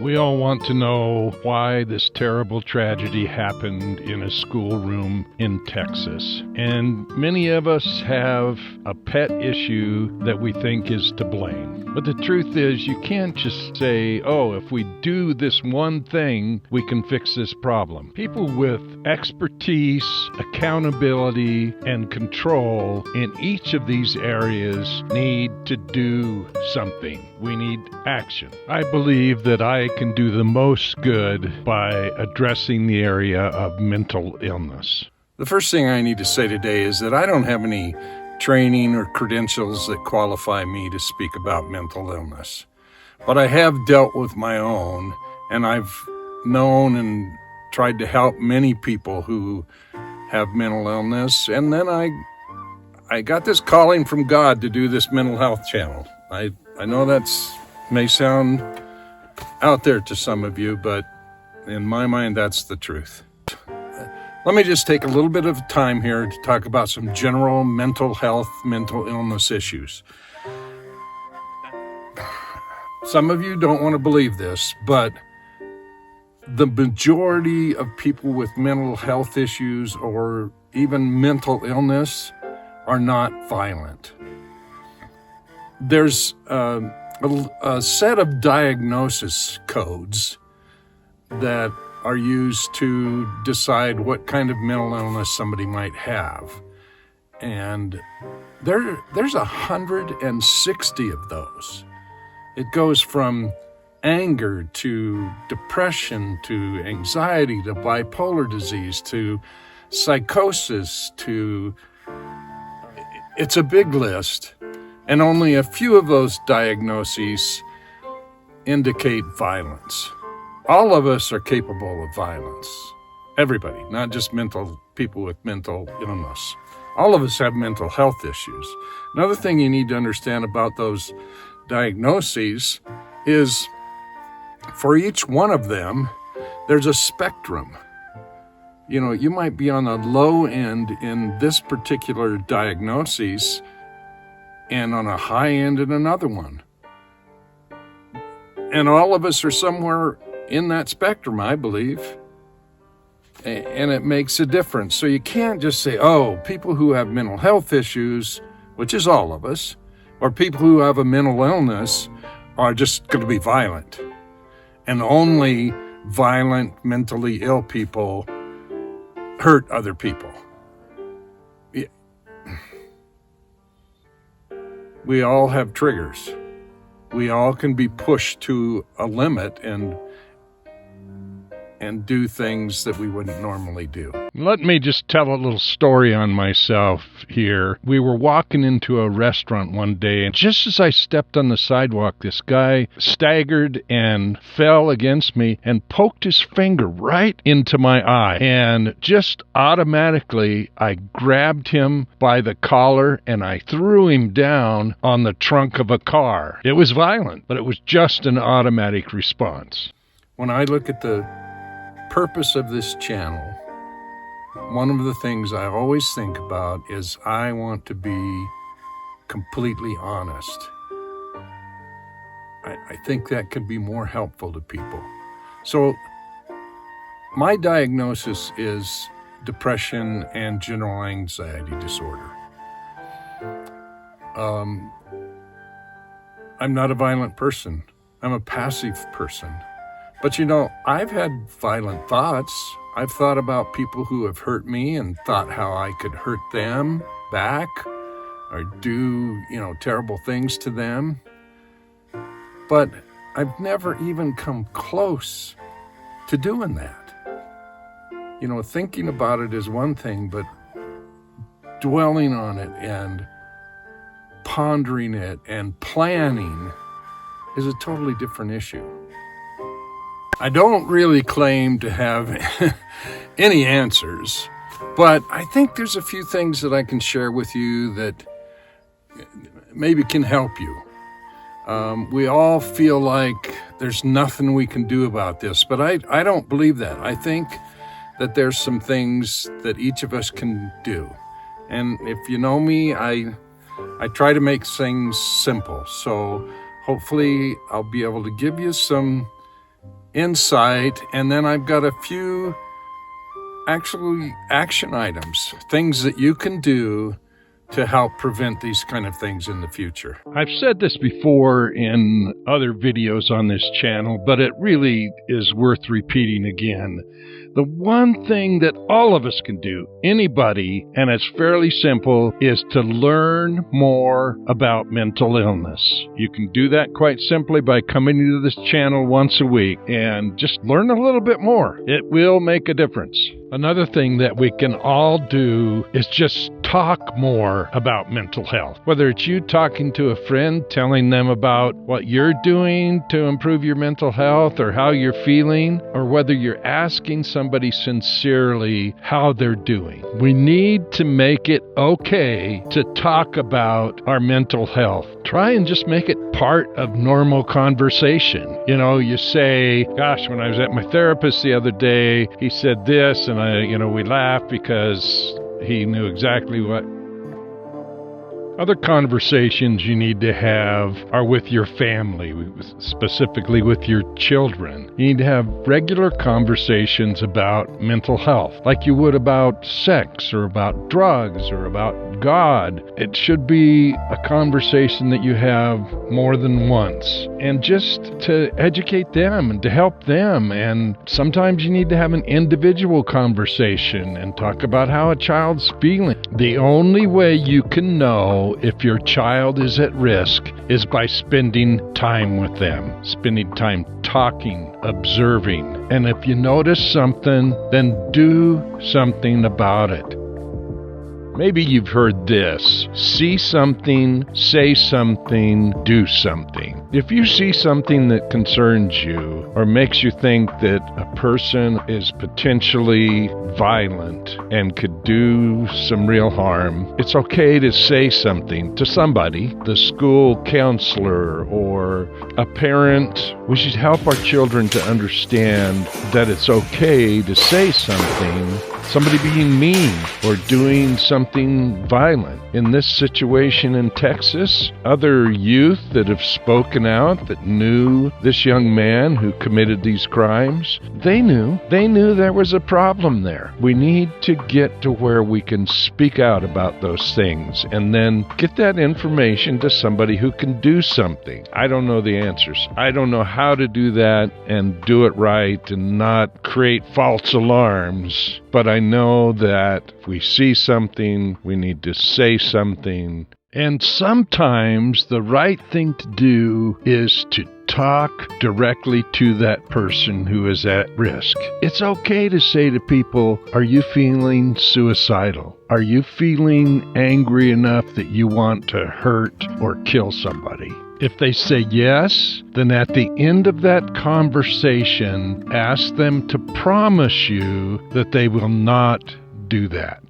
We all want to know why this terrible tragedy happened in a schoolroom in Texas. And many of us have a pet issue that we think is to blame. But the truth is, you can't just say, oh, if we do this one thing, we can fix this problem. People with expertise, accountability, and control in each of these areas need to do something. We need action. I believe that I can do the most good by addressing the area of mental illness. The first thing I need to say today is that I don't have any training or credentials that qualify me to speak about mental illness. But I have dealt with my own, and I've known and tried to help many people who have mental illness. And then I got this calling from God to do this mental health channel. I know that's may sound out there to some of you, but in my mind, that's the truth. Let me just take a little bit of time here to talk about some general mental health, mental illness issues. Some of you don't want to believe this, but the majority of people with mental health issues or even mental illness are not violent. There's a set of diagnosis codes that are used to decide what kind of mental illness somebody might have. And there's 160 of those. It goes from anger to depression to anxiety to bipolar disease to psychosis to... It's a big list. And only a few of those diagnoses indicate violence. All of us are capable of violence. Everybody, not just people with mental illness. All of us have mental health issues. Another thing you need to understand about those diagnoses is for each one of them, there's a spectrum. You know, you might be on the low end in this particular diagnosis and on a high end in another one. And all of us are somewhere in that spectrum, I believe. And it makes a difference. So you can't just say, oh, people who have mental health issues, which is all of us, or people who have a mental illness are just going to be violent. And only violent, mentally ill people hurt other people. We all have triggers. We all can be pushed to a limit and do things that we wouldn't normally do. Let me just tell a little story on myself here. We were walking into a restaurant one day, and just as I stepped on the sidewalk, this guy staggered and fell against me and poked his finger right into my eye. And just automatically, I grabbed him by the collar and I threw him down on the trunk of a car. It was violent, but it was just an automatic response. When I look at the purpose of this channel, one of the things I always think about is I want to be completely honest. I think that could be more helpful to people. So my diagnosis is depression and general anxiety disorder. I'm not a violent person. I'm a passive person. But you know, I've had violent thoughts. I've thought about people who have hurt me and thought how I could hurt them back or do, terrible things to them. But I've never even come close to doing that. Thinking about it is one thing, but dwelling on it and pondering it and planning is a totally different issue. I don't really claim to have any answers, but I think there's a few things that I can share with you that maybe can help you. We all feel like there's nothing we can do about this, but I don't believe that. I think that there's some things that each of us can do. And if you know me, I try to make things simple. So hopefully I'll be able to give you some insight, and then I've got a few actually action items, things that you can do to help prevent these kind of things in the future. I've said this before in other videos on this channel, but it really is worth repeating again. The one thing that all of us can do, anybody, and it's fairly simple, is to learn more about mental illness. You can do that quite simply by coming to this channel once a week and just learn a little bit more. It will make a difference. Another thing that we can all do is just talk more about mental health. Whether it's you talking to a friend, telling them about what you're doing to improve your mental health or how you're feeling, or whether you're asking somebody sincerely how they're doing. We need to make it okay to talk about our mental health. Try and just make it part of normal conversation. You know, you say, gosh, when I was at my therapist the other day, he said this, and we laughed because he knew exactly what. Other conversations you need to have are with your family, specifically with your children. You need to have regular conversations about mental health, like you would about sex or about drugs or about God. It should be a conversation that you have more than once, and just to educate them and to help them. And sometimes you need to have an individual conversation and talk about how a child's feeling. The only way you can know if your child is at risk is by spending time with them, spending time talking, observing. And if you notice something, then do something about it. Maybe you've heard this: see something, say something, do something. If you see something that concerns you or makes you think that a person is potentially violent and could do some real harm, it's okay to say something to somebody, the school counselor or a parent. We should help our children to understand that it's okay to say something. Somebody being mean or doing something violent. In this situation in Texas, other youth that have spoken out that knew this young man who committed these crimes, they knew there was a problem there. We need to get to where we can speak out about those things and then get that information to somebody who can do something. I don't know the answers. I don't know how to do that and do it right and not create false alarms. But I know that if we see something, we need to say something. And sometimes the right thing to do is to talk directly to that person who is at risk. It's okay to say to people, are you feeling suicidal? Are you feeling angry enough that you want to hurt or kill somebody? If they say yes, then at the end of that conversation, ask them to promise you that they will not do that.